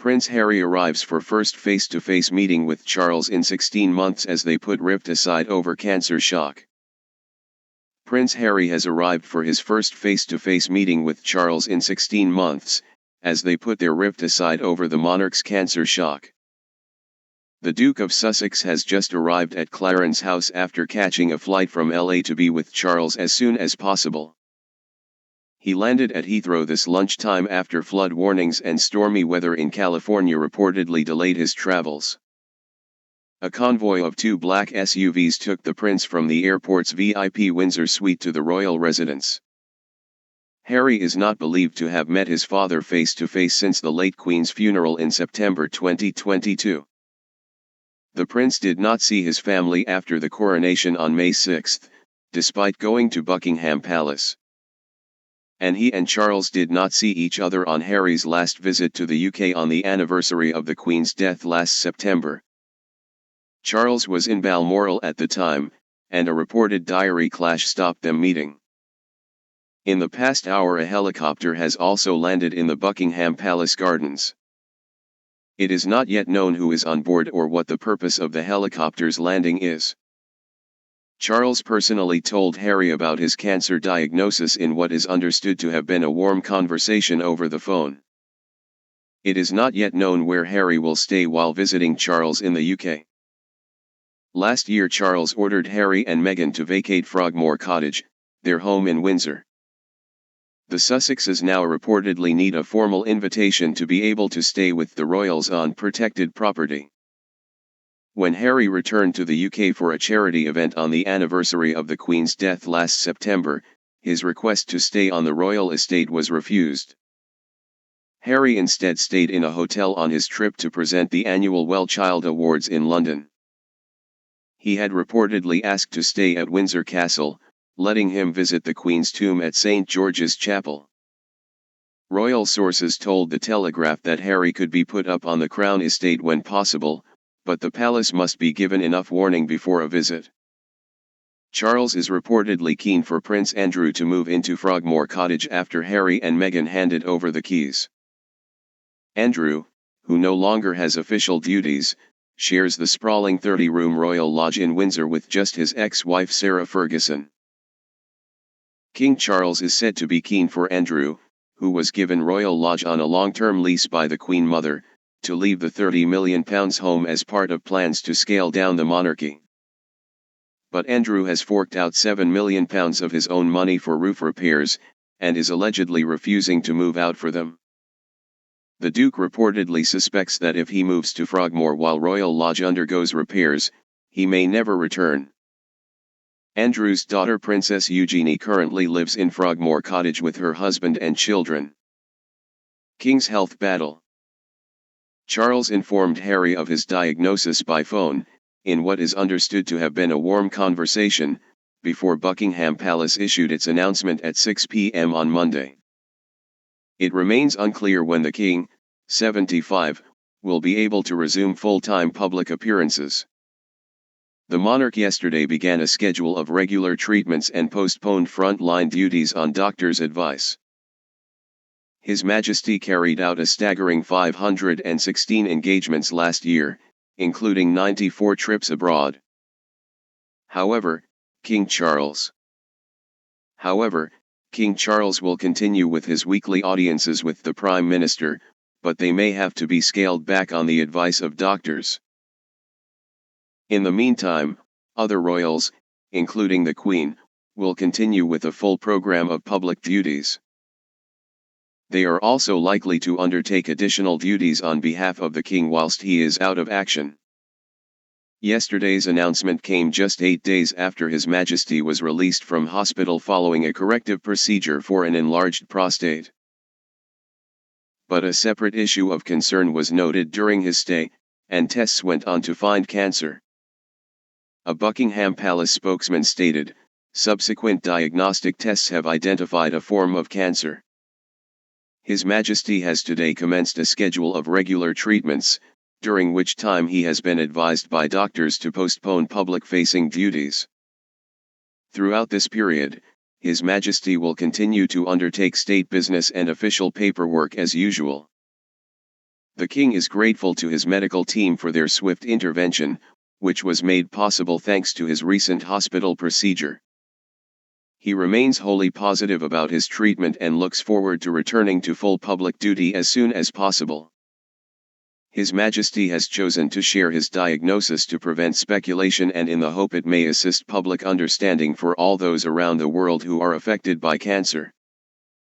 Prince Harry arrives for first face-to-face meeting with Charles in 16 months as they put rift aside over cancer shock. Prince Harry has arrived for his first face-to-face meeting with Charles in 16 months, as they put their rift aside over the monarch's cancer shock. The Duke of Sussex has just arrived at Clarence House after catching a flight from LA to be with Charles as soon as possible. He landed at Heathrow this lunchtime after flood warnings and stormy weather in California reportedly delayed his travels. A convoy of 2 black SUVs took the prince from the airport's VIP Windsor suite to the royal residence. Harry is not believed to have met his father face-to-face since the late Queen's funeral in September 2022. The prince did not see his family after the coronation on May 6, despite going to Buckingham Palace. And he and Charles did not see each other on Harry's last visit to the UK on the anniversary of the Queen's death last September. Charles was in Balmoral at the time, and a reported diary clash stopped them meeting. In the past hour, a helicopter has also landed in the Buckingham Palace gardens. It is not yet known who is on board or what the purpose of the helicopter's landing is. Charles personally told Harry about his cancer diagnosis in what is understood to have been a warm conversation over the phone. It is not yet known where Harry will stay while visiting Charles in the UK. Last year, Charles ordered Harry and Meghan to vacate Frogmore Cottage, their home in Windsor. The Sussexes now reportedly need a formal invitation to be able to stay with the royals on protected property. When Harry returned to the UK for a charity event on the anniversary of the Queen's death last September, his request to stay on the royal estate was refused. Harry instead stayed in a hotel on his trip to present the annual Well Child Awards in London. He had reportedly asked to stay at Windsor Castle, letting him visit the Queen's tomb at St. George's Chapel. Royal sources told The Telegraph that Harry could be put up on the Crown estate when possible, but the palace must be given enough warning before a visit. Charles is reportedly keen for Prince Andrew to move into Frogmore Cottage after Harry and Meghan handed over the keys. Andrew, who no longer has official duties, shares the sprawling 30-room royal lodge in Windsor with just his ex-wife Sarah Ferguson. King Charles is said to be keen for Andrew, who was given royal lodge on a long-term lease by the Queen Mother, to leave the £30 million home as part of plans to scale down the monarchy. But Andrew has forked out £7 million of his own money for roof repairs, and is allegedly refusing to move out for them. The Duke reportedly suspects that if he moves to Frogmore while Royal Lodge undergoes repairs, he may never return. Andrew's daughter Princess Eugenie currently lives in Frogmore Cottage with her husband and children. King's health battle. Charles informed Harry of his diagnosis by phone, in what is understood to have been a warm conversation, before Buckingham Palace issued its announcement at 6 p.m. on Monday. It remains unclear when the King, 75, will be able to resume full-time public appearances. The monarch yesterday began a schedule of regular treatments and postponed front-line duties on doctors' advice. His Majesty carried out a staggering 516 engagements last year, including 94 trips abroad. However, King Charles will continue with his weekly audiences with the Prime Minister, but they may have to be scaled back on the advice of doctors. In the meantime, other royals, including the Queen, will continue with a full program of public duties. They are also likely to undertake additional duties on behalf of the King whilst he is out of action. Yesterday's announcement came just 8 days after His Majesty was released from hospital following a corrective procedure for an enlarged prostate. But a separate issue of concern was noted during his stay, and tests went on to find cancer. A Buckingham Palace spokesman stated, "Subsequent diagnostic tests have identified a form of cancer." His Majesty has today commenced a schedule of regular treatments, during which time he has been advised by doctors to postpone public-facing duties. Throughout this period, His Majesty will continue to undertake state business and official paperwork as usual. The king is grateful to his medical team for their swift intervention, which was made possible thanks to his recent hospital procedure. He remains wholly positive about his treatment and looks forward to returning to full public duty as soon as possible. His Majesty has chosen to share his diagnosis to prevent speculation and in the hope it may assist public understanding for all those around the world who are affected by cancer.